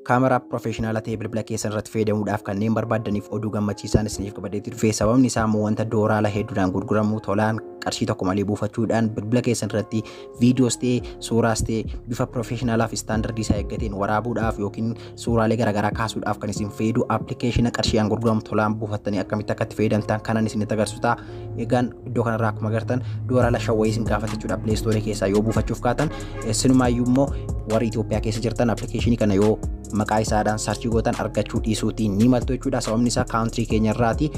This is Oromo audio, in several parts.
Kamera professional ta'e bilbila keessan irratti fayyadamuudhaaf kanneen barbaadaniif oduu gammachiisaan isiniif qabateetti dhufe. Sababni isaa immoo wanta doolaara hedduudhaan gurguramu tolaan qarshii tokko malee buufachuudhaan bilbila keessan irratti viidiyoos ta'e suuraas ta'e bifa professionalaaf istaandardii isaa eeggateen waraabuudhaaf yookiin suuraalee garaagaraa kaasuudhaaf kan isin fayyadu appilikeeshina qarshiidhaan gurguramu tolaan buufattanii akkamitti akka itti fayyadamtan kanan isinitti agarsiisu ta'a. Egaan iddoo kanarraa akkuma agartan doolaara shawwayii isin gaafata jechuudha Play Store keessaa yoo buufachuuf kaatan. Sinumaayyuu immoo warri Itoophiyaa keessa jirtan appilikeeshinii kana yoo maqaa isaadhaan sarchii gootan argachuu dhiisuutiin ni maltu jechuudha. Sababni isaa country keenya irraati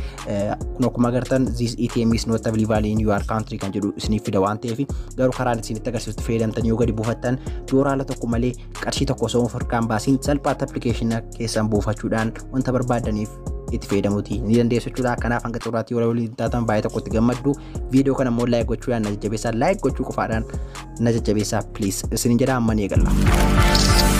kun akkuma agartan this ATM is not available in your country kan jedhu isiniif fida waan ta'eef garuu karaan isinitti agarsiisutti fayyadamtan yoo gadi buufattan doolaara tokko malee qarshii tokko osoo harkaan baasiin salphaatti appilikeeshina keessan buufachuudhaan wanta barbaadaniif itti fayyadamuuti ni dandeessu jechuudha. Kanaaf hanga xuraatti yoo waliin taatan baay'ee tokkotti gammaddu. Viidiyoo kana immoo like gochuudhaan na jajjabeessaa, like gochuu qofaadhaan na jajjabeessaa please isin jedha. Amma ni eegalla.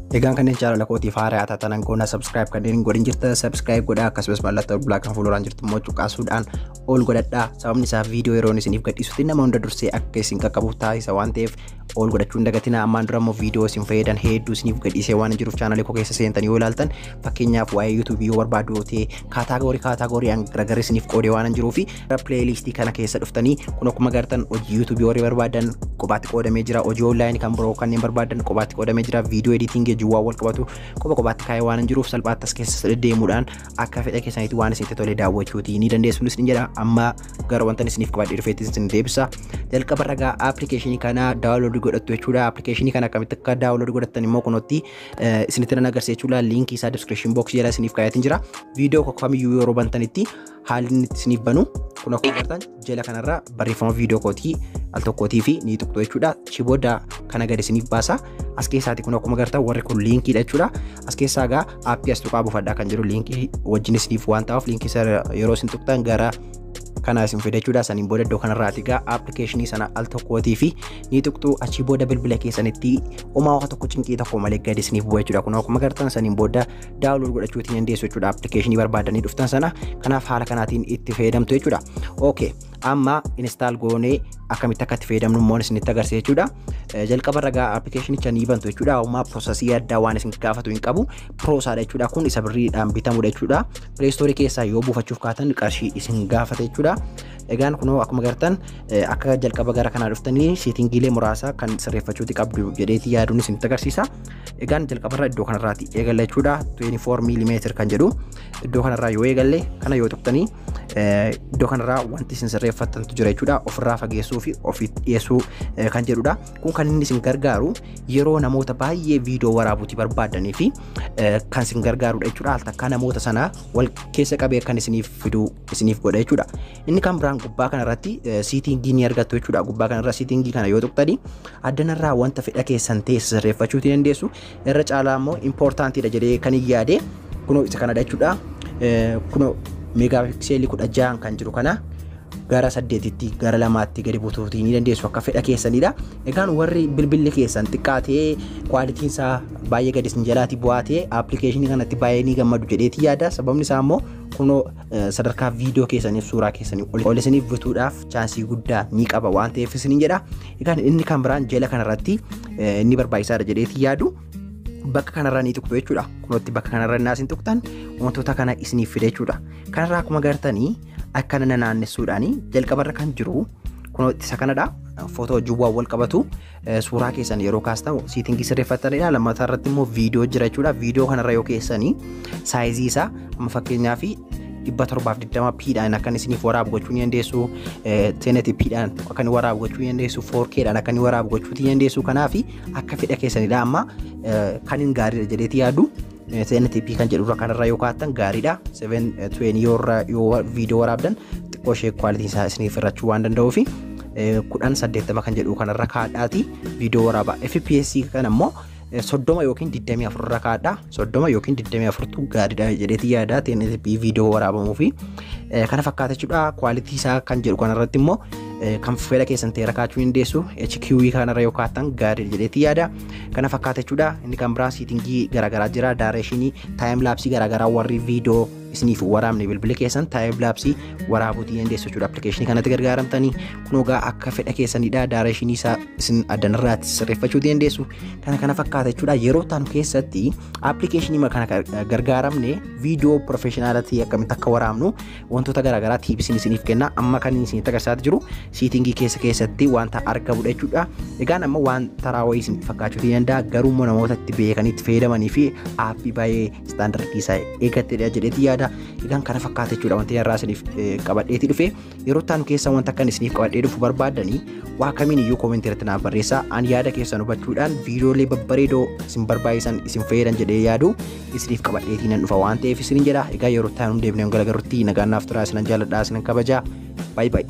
Egaan kanneen channel kootiif haaraa taatan goona subscribe kanneen godhin jirta subscribe godhaa akkasumas mallattoo black kan fuulduraan jirtu immoo cuqqaasuudhaan ol godhadhaa. Sababni isaa viidiyoo yeroon isiniif gadhiisutti nama hunda dursee akka isin qaqqabuuf taasisa waan ta'eef ol godhachuun dagatina. Ammaan dura immoo viidiyoo isin fayyadan hedduu isiniif gadhiisee waan jiruuf channel koo keessa seentanii yoo ilaaltan fakkeenyaaf waa'ee YouTube yoo barbaadu ta'e kaataagooriin gargar isiniif qoodee waan jiruuf playlist kana keessa dhuftanii kun akkuma agartan hojii YouTube warri barbaadan qobaatti qoodamee jira. Hojii online kan biroo kanneen barbaadan qobaatti qoodamee jira. Viidiyoo editing juwaa wal qabatu qobaatti kaayee waan jiruuf salphaatti as keessa deemuudhaan akka fedha keessanitti waan isinitti tole daawwachuuti ni dandeessu isin jedha. Amma gara wanta isiniif qabadhee dhufeetti isin deebisa. Jalqaba ragaa appilikeeshinii kana daawunloodii godhattu jechuudha. Appilikeeshinii kana akkamitti akka daawunloodii godhattan immoo kunotti isinitti nan agarsiisa jechuudha. Linkii isaa description box jala isiniif kaayatiin jira. Viidiyoo kamiyyuu yeroo bantanitti haalli isiniif banu kun akkuma agartan jala kanarra barreeffama viidiyoo kootii al tokkootii fi ni tuqxu jechuudha. Booda kana gadi isiniif baasa. As keessaati kun akkuma agartan warri kun linkiidha jechuudha. As keessaa gaa aappii as tuqaa buufadhaa kan jiru linkii wajjin isiniif waan ta'uuf linkii yeroo isin tuqxan gara kana isin fida jechuudha. Saniin booda iddoo kanarraati gaa appilikeeshinii sana al tokkootii fi ni tuqxu. Achii booda bilbila keessanitti homaa waa tokko cinqii tokko malee gadi isiniif bu'a jechuudha. Kun akkuma agartan saniin booda daawunlood godhachuutiin dandeessu jechuudha appilikeeshinii barbaadanii dhuftan sana. Kanaaf haala kanaatiin itti fayyadamtu jechuudha. Okay. Amma install goonee akkamitti akka itti fayyadamnu immoo isinitti agarsiisa jechuudha. Jalqaba ragaa appilikeeshinicha ni bantu jechuudha. Amma piroosesii addaa waan isin gaafatu hin qabu. Piroosaadha jechuudha. Kun isa birriidhaan bitamudha jechuudha. Play Store keessaa yoo buufachuuf kaatan qarshii isin gaafata jechuudha. Egaan kunoo akkuma agartan akka jalqaba gara kanaa dhuftanii seetingiilee muraasa kan sirreeffachuuti qabdu jedheeti yaaduun isinitti agarsiisa. Egaan jalqabarra iddoo kanarraati eegalla jechuudha. 24mm kan jedhu iddoo kanarraa yoo eegalle kana yoo tuqxanii iddoo kanarraa wanti isin sirreeffattantu jira jechuudha. Ofirraa fageessuu fi ofitti dhiyeessuu kan jedhudha. Kun kan inni isin gargaaru yeroo namoota baay'ee viidiyoo waraabuuti barbaadanii fi kan isin gargaarudha jechuudha. Al takkaa namoota sana wal keessa qabee kan isiniif fiduu isiniif godha jechuudha. Inni kan biraan gubbaa kanarratti siitingii ni argattu jechuudha. Gubbaa kanarra siitingii kana yoo tuqxanii addanarraa wanta fedha keessan ta'e sirreeffachuu dandeessu. Irra caalaa immoo impoortaantiidha jedhee kan yaade kunoo isa kanadha jechuudha. Kunoo meegaapiikseelii 16 kan jiru kana gara 8tti gara 2tti gadi buutuutii ni dandeessu akka fedha keessanidha. Egaan warri bilbilli keessan xiqqaatee kwaalitiin isaa baay'ee gadi isin jalaati bu'aatee appilikeeshinii kanatti baay'ee ni gammadu jedheeti yaada. Sababni isaa immoo kunoo sadarkaa viidiyoo keessaniif suuraa keessanii ol isiniif bituudhaaf chaansii guddaa ni qaba waan ta'eef isiniin jedha. Egaan inni kan biraan jala kanarratti inni barbaachisaadha jedheeti yaadu. Bakka kanarraa ni tuqxu jechuudha. Kunootti bakka kanarra isin tuqxan wantoota kana isiniif fida jechuudha. Kanarraa akkuma agartanii akka naannessuudhaani jalqabarra kan jiru kunootti isa kanadha. Footoo juwwaa wal qabatu suuraa keessan yeroo kaastan siitingii sirreeffattanidha. Lammataa irratti immoo viidiyoo jira jechuudha. Viidiyoo kanarra yoo keessanii saayizii isaa amma fakkeenyaaf 720pdhaan akka isiniif waraabu gochuu ni dandeessu. 1080pdhaan akka inni waraabu gochuu ni dandeessu. 4Kdhaan akka inni waraabu gochuu ni dandeessu. Kanaaf akka fedha keessanidha. Amma kan hin gaariidha jedheeti yaadu. 1080p kan jedhurra kanarra yoo kaattan gaariidha. 720 yoo viidiyoo waraabdan xiqqoo ishee kwaalitiin isaa isiniif irrachuu waan danda'uuf 1080 kan jedhu kanarra kaadhaati viidiyoo waraaba. FPS kan ammoo 30 yookiin 24 irra kaadha. 30 yookiin 24tu gaariidha jedheeti yaada. 1080p viidiyoo waraabamuu fi kana fakkaata jechuudha. Kwaalitii isaa kan jedhu kanarratti immoo kan fedha keessan ta'e rakkaachuu dandeessu. HQV kanarra yoo kaattan gaarii jedheeti yaada. Kana fakkaata jechuudha. Inni kan biraa siitingii garaagaraa jira. Daareeshinii taayim laapsii garaagaraa warri viidiyoo isiniif waraabne bilbila keessan time lapse waraabuutii dandeessu jechuudha. Appilikeeshinii kanatti gargaaramtanii kun egaa akka fedha keessanidha. Daareeshinii isaa isin addanarraatti sirreeffachuu dandeessu. Kana fakkaata jechuudha. Yeroo taanu keessatti appilikeeshinii kana gargaaramne viidiyoo professionaalatti akkamitti akka waraabnu wantoota garaagaraa tiipsiin isiniif kenna. Amma kan isinitti agarsiisaa jiru siitingii keessatti wanta argamudha jechuudha. Egaan amma wanta raawwii isinitti fakkaachuu danda'a. Garuu namootatti beekanitti fayyadamanii fi aappii baay'ee istaandardii isaa eeggatedha jedheeti yaada. Egaan kana fakkaata jechuudha. Wanti irraa isiniif qabadheeti dhufe yeroo taanu keessa wanta akkan isiniif qabadhee dhufu barbaadanii waa kamiin iyyuu koomentii irratti naaf barreessaa. Ani yaada keessan hubachuudhaan viidiyoolee babbareedoo isin barbaachisan isin fayyadan jedhee yaadu isiniif qabadheetii nan dhufa waan ta'eef isinin jedha. Egaa yeroo taanu deebinee galagarrutti nagaan naaf turaa isinan jaalladhaa isinan kabajaa. Bye bye.